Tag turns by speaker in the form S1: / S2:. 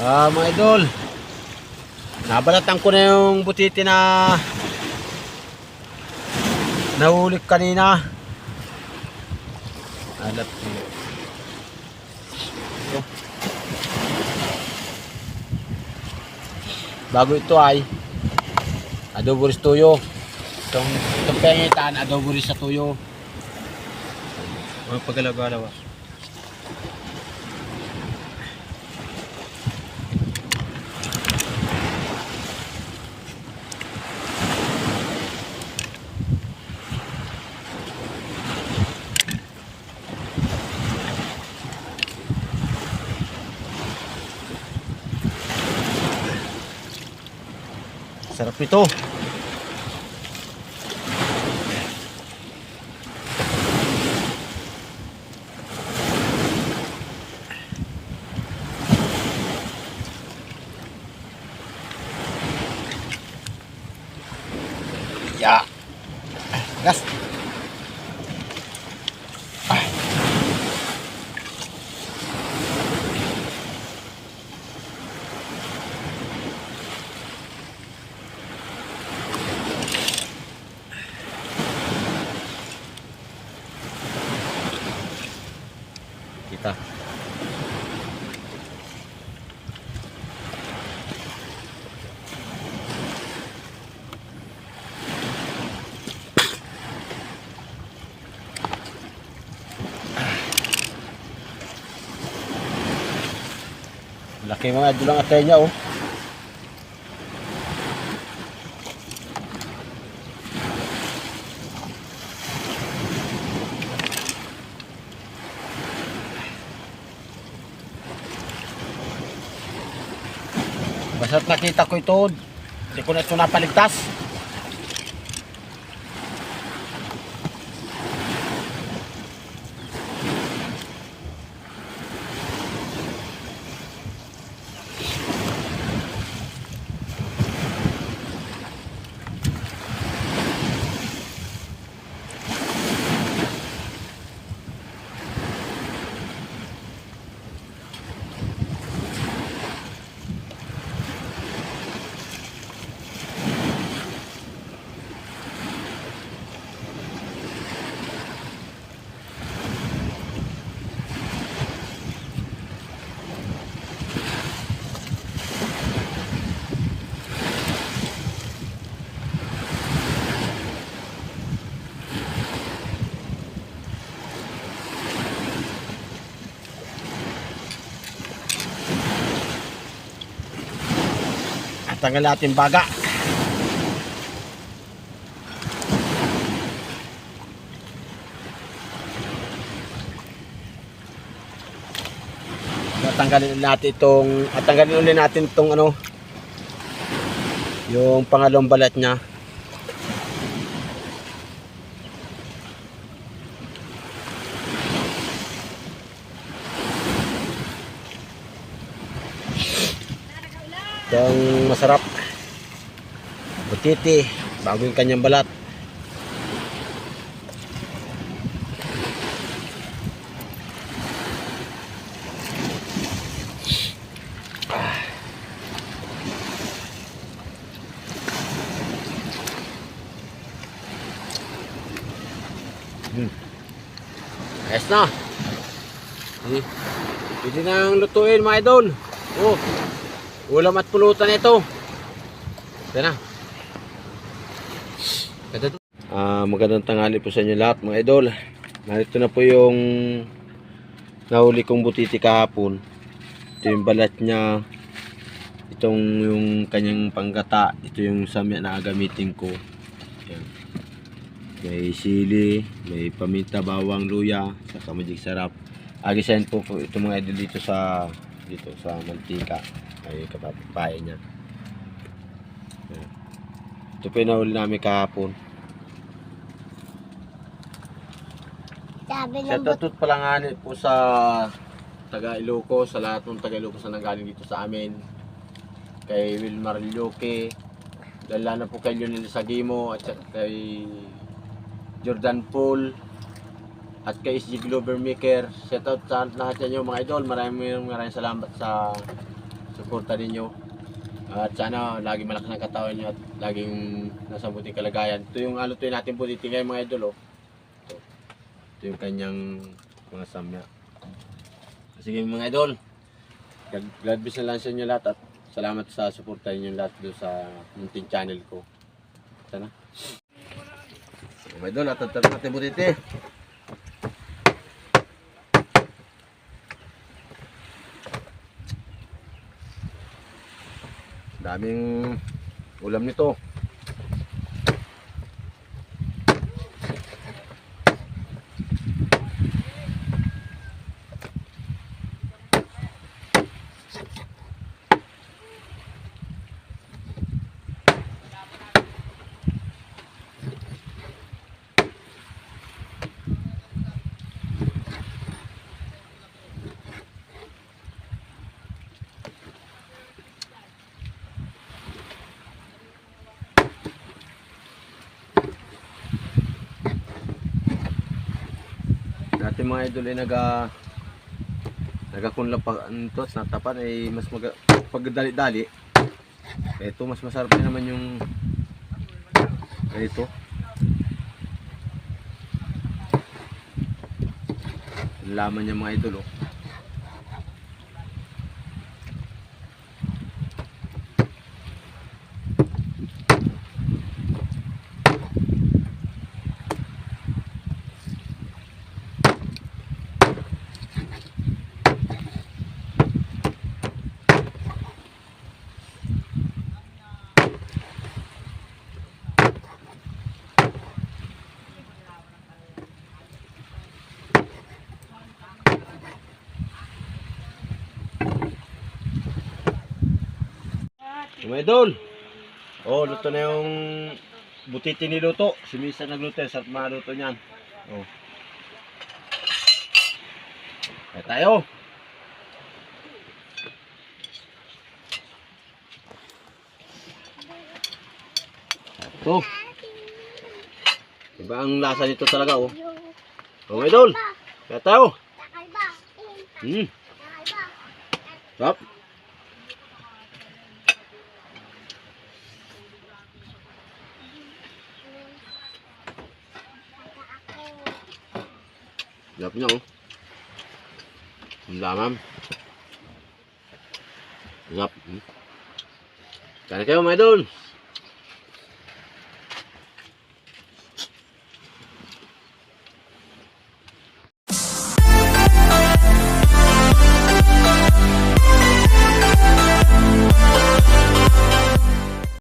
S1: Mga idol, nabalatan ko na yung butiti na nahuli kanina. Alat ko. Ito. Bago ito ay adobo ris tuyo. Itong pengitan, adobo ris sa tuyo. Mga pagalaw-galaw. Sarap ito. Ya. Gas. Kita. Laki mga dulang atay niya oh. Basta't nakita ko ito, hindi ko na ito napaligtas. Tanggal natin baga. Tanggalin natin itong tanggalin ulit natin itong ano, yung pangalawang balat niya. Itong masarap butiti bago yung kanyang balat. Ayos na. Pwede nang lutuin mga idol. Oh, ulam at pulutan ito. Ito na. Magandang tanghali po sa inyo lahat mga idol. Narito na po yung nahuli kong butiti kahapon. Ito yung balat niya. Itong yung kanyang panggata. Ito yung samya na gagamitin ko. Ayan. May sili, may paminta, bawang, luya, saka magic sarap. Agisahin po ito mga idol dito sa mantika. Ay kapapaya niya. Ayan. Ito po yung nahuli namin kahapon. Shoutout pala nga po sa taga Ilocos, sa lahat ng taga Ilocos na nanggaling dito sa amin. Kay Wilmar Lyoke, lala na po kay Lionel Sagimo, at kay Jordan Paul, at kay SG Glover Maker. Shoutout sa lahat ninyo mga idol. Maraming salamat sa suporta ninyo. At sana laging malakas ang katawan nyo at laging nasa buting kalagayan. Ito yung alutuin natin butiti ngayon mga idol. Oh. Ito yung kanyang mga samya. Sige mga idol, God bless na lang sa inyo lahat at salamat sa suporta ninyo lahat doon sa munting channel ko. Sana. Mga idol, at natin butiti. Daming ulam nito. Dati mga idol ay nagakunla pa ito sa tapan ay mas pagdali-dali. Ito mas masarap din naman yung ito. Laman niya mga idol. Oh. Mga idol, oh, luto na yung butiti niluto. Si Misa nagluto, sarap maluto niyan. Oh. Kaya tayo. Oh. Iba ang lasa nito talaga, oh. Oh, mga idol, kaya tayo. Sarap. Sarap niya, oh. Ang lamam. Sarap. Kaya kayo mga idol.